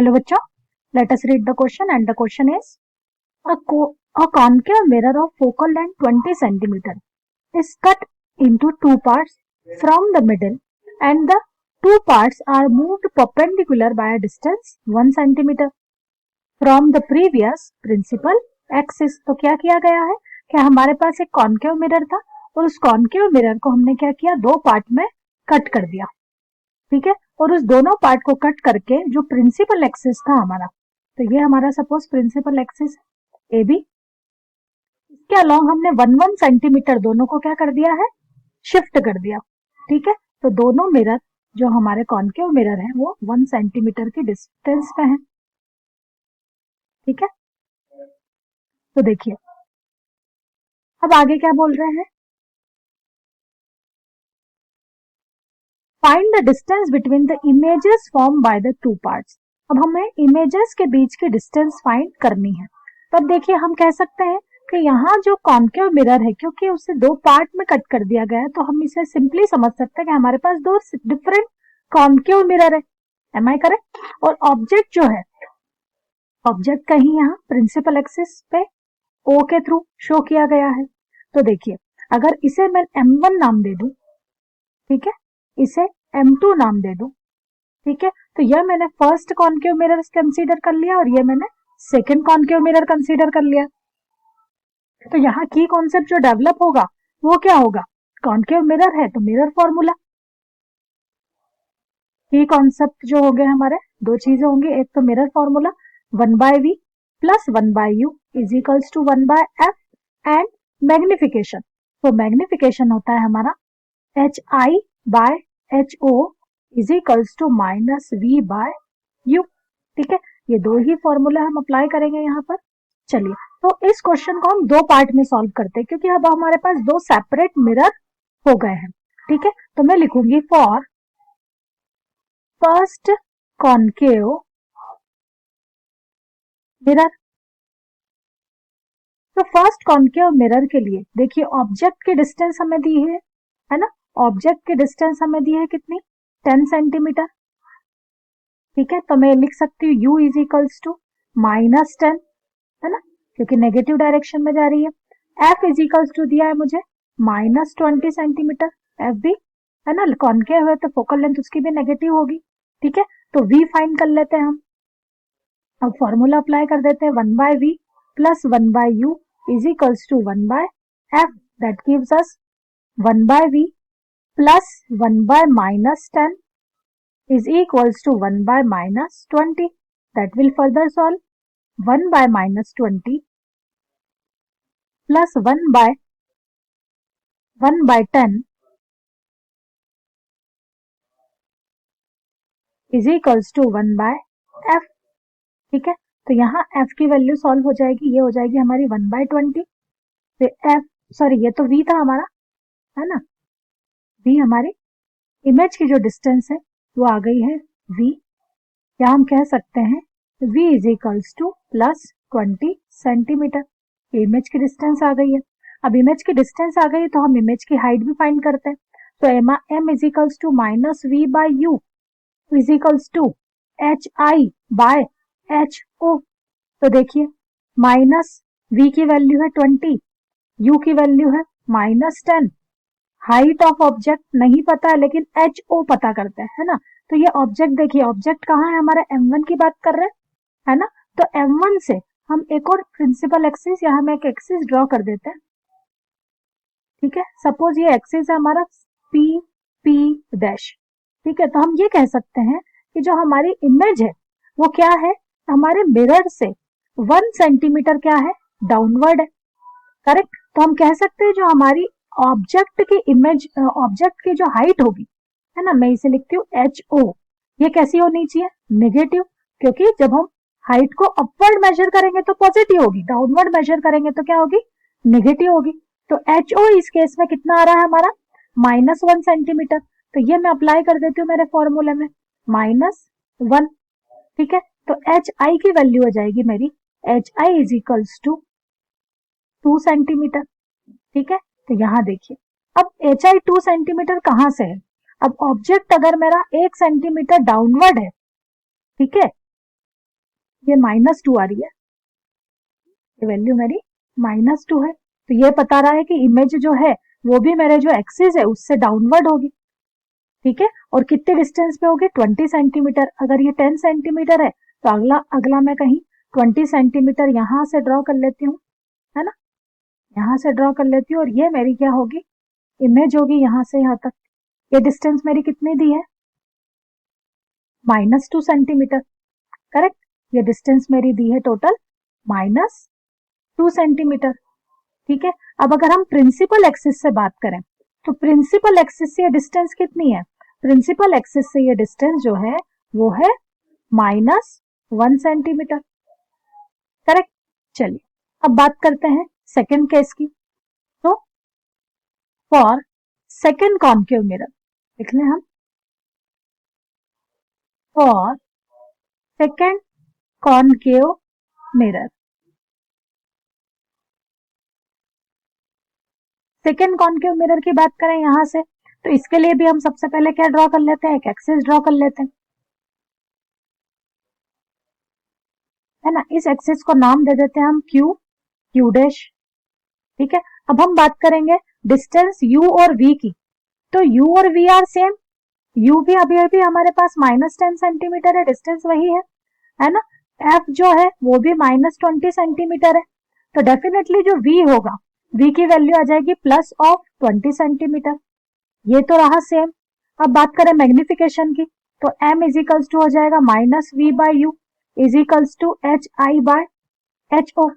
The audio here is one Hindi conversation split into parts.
हेलो बच्चों, let us read the question and the question is a concave mirror of focal length 20 centimeter is cut into two parts from the middle and the two parts are moved perpendicular by a distance 1 centimeter from the previous principal axis। तो क्या किया गया है कि हमारे पास एक कॉन्केव मिरर था और उस कॉन्केव मिरर को हमने क्या किया, दो पार्ट में कट कर दिया, ठीक है। और उस दोनों पार्ट को कट करके जो प्रिंसिपल एक्सिस था हमारा, तो ये हमारा suppose principal axis A B, इसके अलोंग हमने 1 सेंटीमीटर दोनों को क्या कर दिया है, शिफ्ट कर दिया, ठीक है। तो दोनों मिरर जो हमारे कॉन्केव मिरर है वो 1 सेंटीमीटर की डिस्टेंस पे है, ठीक है। तो देखिए अब आगे क्या बोल रहे हैं, find the distance between the images form by the two parts. अब हमें इमेजेस के बीच की डिस्टेंस फाइंड करनी है। तो अब देखिए हम कह सकते हैं कि यहाँ जो कॉन्केव मिरर है, क्योंकि उसे दो पार्ट में कट कर दिया गया है, तो हम इसे सिंपली समझ सकते हैं कि हमारे पास दो डिफरेंट कॉन्केव मिरर है। Am I correct? और ऑब्जेक्ट जो है, ऑब्जेक्ट कहीं यहाँ प्रिंसिपल एक्सिस पे ओ के थ्रू शो किया गया है। तो देखिए अगर इसे मैं M1 नाम दे दूं, ठीक है, इसे M2 नाम दे दूं, ठीक है, तो यह मैंने फर्स्ट कॉन्केव मिरर कंसीडर कर लिया और ये मैंने सेकंड कॉन्केव मिरर कंसीडर कर लिया। तो यहाँ की कॉन्सेप्ट जो डेवलप होगा वो क्या होगा, कॉन्केव मिरर है तो मिरर फॉर्मूला। की कॉन्सेप्ट जो हो गए हमारे, दो चीजें होंगी, एक तो mirror formula 1/v plus 1/u is equals to 1/f and magnification. तो मैग्निफिकेशन होता है हमारा hi/ho is equals to -v/u, ठीक है। ये दो ही फॉर्मूला हम अप्लाई करेंगे यहाँ पर। चलिए तो इस क्वेश्चन को हम दो पार्ट में सॉल्व करते हैं, क्योंकि अब हमारे पास दो सेपरेट मिरर हो गए हैं, ठीक है। तो मैं लिखूंगी फॉर फर्स्ट कॉन्केव मिरर। तो फर्स्ट कॉन्केव मिरर के लिए देखिए ऑब्जेक्ट की डिस्टेंस हमें दी है ना, ऑब्जेक्ट की डिस्टेंस हमें दी है कितनी, 10 सेंटीमीटर, ठीक है। तो मैं लिख सकती हूँ u इज इक्वल्स टू -10, है ना, क्योंकि नेगेटिव डायरेक्शन में जा रही है। f इज इक्वल्स टू दिया है मुझे -20 सेंटीमीटर, f भी है ना, कॉन्केव है तो फोकल लेंथ उसकी भी नेगेटिव होगी, ठीक है। तो v फाइंड कर लेते हैं हम। अब फॉर्मूला अप्लाई कर देते हैं, 1/v plus 1/u is equals to 1/f, that gives us 1/v plus 1/-10 is equals to 1/-20. That will further solve 1/-20 plus 1/10 is equals to 1/f, ठीक है। तो यहाँ f की वैल्यू सॉल्व हो जाएगी, ये हो जाएगी हमारी 1/20। फिर f, सॉरी ये तो v था हमारा, है ना, v हमारी इमेज की जो डिस्टेंस है वो आ गई है v, या हम कह सकते हैं v is equals to +20 centimetre, image की डिस्टेंस आ गई है। अब इमेज की डिस्टेंस आ गई तो हम इमेज की हाइट भी फाइंड करते हैं। तो m is equals to -v/u is equals to hi/ho। तो देखिए -v की वैल्यू है 20, u की वैल्यू है -10, हाइट ऑफ ऑब्जेक्ट नहीं पता है लेकिन ho पता करते हैं, है ना। तो ये ऑब्जेक्ट देखिए, ऑब्जेक्ट कहाँ है हमारा, M1 की बात कर रहे हैं, है ना। तो M1 से हम एक और प्रिंसिपल एक्सिस, यहाँ हम एक एक्सिस ड्रॉ कर देते हैं, ठीक है। सपोज ये एक्सिस है हमारा P डैश, ठीक है। तो हम ये कह सकते हैं कि जो हमारी इमेज है वो क्या है, हमारे मिरर से 1 सेंटीमीटर क्या है, डाउनवर्ड है, करेक्ट। तो हम कह सकते हैं जो हमारी ऑब्जेक्ट की इमेज, ऑब्जेक्ट की जो हाइट होगी, है ना, मैं इसे लिखती हूँ ho, ये कैसी होनी चाहिए, नेगेटिव, क्योंकि जब हम हाइट को अपवर्ड मेजर करेंगे तो पॉजिटिव होगी, डाउनवर्ड मेजर करेंगे तो क्या होगी, नेगेटिव होगी। तो ho इस केस में कितना आ रहा है हमारा, -1 सेंटीमीटर। तो ये मैं अप्लाई कर देती हूँ मेरे फॉर्मूले में, -1, ठीक है। तो hi की वैल्यू हो जाएगी मेरी hi is equals to 2 centimetre, ठीक है। तो यहाँ देखिए अब hi 2 सेंटीमीटर कहां से है, अब ऑब्जेक्ट अगर मेरा 1 सेंटीमीटर डाउनवर्ड है, ठीक है, ये -2 आ रही है, ये वैल्यू मेरी -2 है। तो ये बता रहा है कि इमेज जो है वो भी मेरे जो एक्सिस है उससे डाउनवर्ड होगी, ठीक है। और कितने डिस्टेंस पे होगी, 20 सेंटीमीटर। अगर ये 10 सेंटीमीटर है तो अगला मैं कहीं 20 सेंटीमीटर यहां से ड्रॉ कर लेती हूँ, है ना, यहां से ड्रॉ कर लेती हूँ। और ये मेरी क्या होगी, इमेज होगी यहां से यहां तक। ये डिस्टेंस मेरी कितनी दी है, -2 सेंटीमीटर, करेक्ट। ये डिस्टेंस मेरी दी है टोटल -2 सेंटीमीटर, ठीक है। अब अगर हम प्रिंसिपल एक्सिस से बात करें तो प्रिंसिपल एक्सिस से ये डिस्टेंस कितनी है, प्रिंसिपल एक्सिस से ये डिस्टेंस जो है वो है -1 सेंटीमीटर, करेक्ट। चलिए अब बात करते हैं सेकंड केस की। तो फॉर सेकंड कॉन्केव मिरर लिख लें हम, for second concave mirror, second concave mirror की बात करें यहां से, तो इसके लिए भी हम सबसे पहले क्या ड्रॉ कर लेते हैं, एक एक्सिस ड्रॉ कर लेते हैं, है ना। इस एक्सिस को नाम दे देते हैं हम क्यू डैश, ठीक है। अब हम बात करेंगे डिस्टेंस u और v की। तो u और v आर सेम, u भी अभी हमारे पास -10 सेंटीमीटर है, डिस्टेंस वही है ना। f जो है वो भी -20 सेंटीमीटर है। तो डेफिनेटली जो v होगा, v की वैल्यू आ जाएगी +20 सेंटीमीटर। ये तो रहा सेम। अब बात करें मैग्निफिकेशन की, तो m इजिकल्स टू हो जाएगा -v/u इजिकल्स टू hi/ho।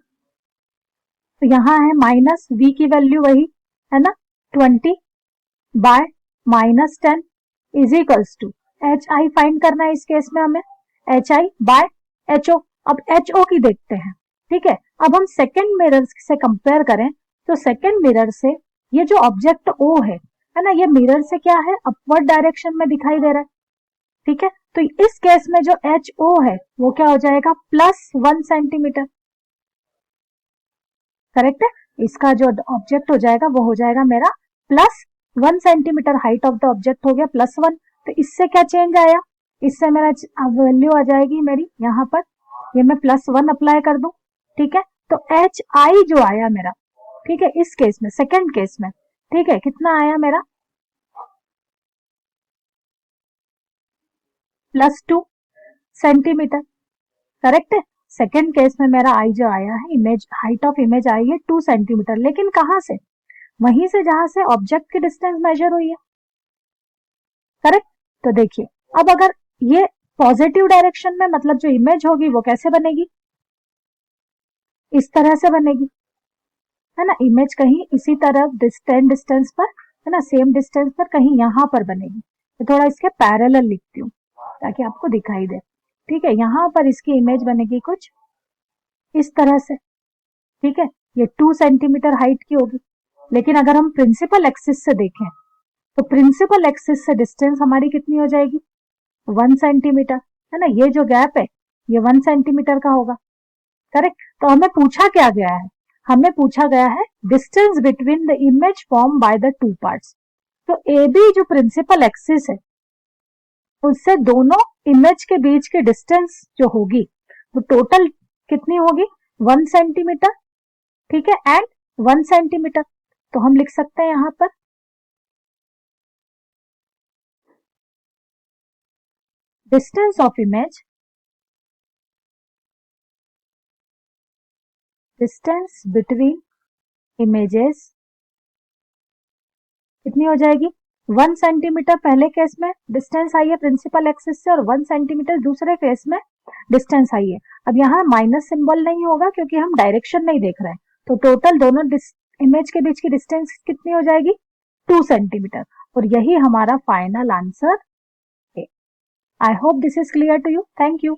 तो यहाँ है -v की वैल्यू वही है ना, 20/-10 इजिकल्स टू hi फाइंड करना है इस केस में हमें, hi/ho। अब ho की देखते हैं, ठीक है। अब हम सेकेंड मिरर से कंपेयर करें तो सेकेंड मिरर से ये जो ऑब्जेक्ट O है ना, ये मिरर से क्या है, अपवर्ड डायरेक्शन में दिखाई दे रहा है, ठीक है। तो इस केस में जो HO है वो क्या हो जाएगा, +1 सेंटीमीटर, करेक्ट है। इसका जो ऑब्जेक्ट हो जाएगा वो हो जाएगा मेरा +1 centimetre, height of the object हो गया +1। तो इससे क्या चेंज आया, इससे मेरा वैल्यू आ जाएगी मेरी यहाँ पर, ये मैं +1 अप्लाई कर दूं, ठीक है। तो HI जो आया मेरा, ठीक है, इस केस में सेकेंड केस में, ठीक है, कितना आया मेरा, +2 सेंटीमीटर, करेक्ट है। सेकेंड केस में मेरा आई जो आया है, image height of image I है 2 सेंटीमीटर, लेकिन कहां से, वहीं से जहां से ऑब्जेक्ट की डिस्टेंस मेजर हुई है, करेक्ट। तो देखिए अब अगर ये पॉजिटिव डायरेक्शन में, मतलब जो इमेज होगी वो कैसे बनेगी, इस तरह से बनेगी, है ना। इमेज कहीं इसी तरह डिस्टेंस पर, है ना, सेम डिस्टेंस पर कहीं यहां पर बनेगी। तो थोड़ा इसके पैरेलल लिखती हूँ ताकि आपको दिखाई दे, ठीक है। यहां पर इसकी इमेज बनेगी कुछ इस तरह से, ठीक है। ये 2 सेंटीमीटर हाइट की होगी। लेकिन अगर हम प्रिंसिपल एक्सिस से देखें तो प्रिंसिपल एक्सिस से डिस्टेंस हमारी कितनी हो जाएगी, 1 सेंटीमीटर, है ना। ये जो गैप है ये 1 सेंटीमीटर का होगा, करेक्ट। तो हमें पूछा क्या गया है, हमें पूछा गया है distance between the image form by the two parts. तो ए बी जो प्रिंसिपल एक्सिस है उससे दोनों इमेज के बीच की डिस्टेंस जो होगी वो टोटल कितनी होगी, 1 सेंटीमीटर, ठीक है, एंड 1 सेंटीमीटर। तो हम लिख सकते हैं यहां पर distance of image, distance between images कितनी हो जाएगी, 1 सेंटीमीटर पहले केस में डिस्टेंस आई है प्रिंसिपल एक्सिस से, और 1 सेंटीमीटर दूसरे केस में डिस्टेंस आई है। अब यहाँ माइनस सिंबल नहीं होगा क्योंकि हम डायरेक्शन नहीं देख रहे हैं। तो टोटल दोनों इमेज के बीच की डिस्टेंस कितनी हो जाएगी, 2 सेंटीमीटर। और यही हमारा फाइनल आंसर है। I hope this is clear to you. Thank you.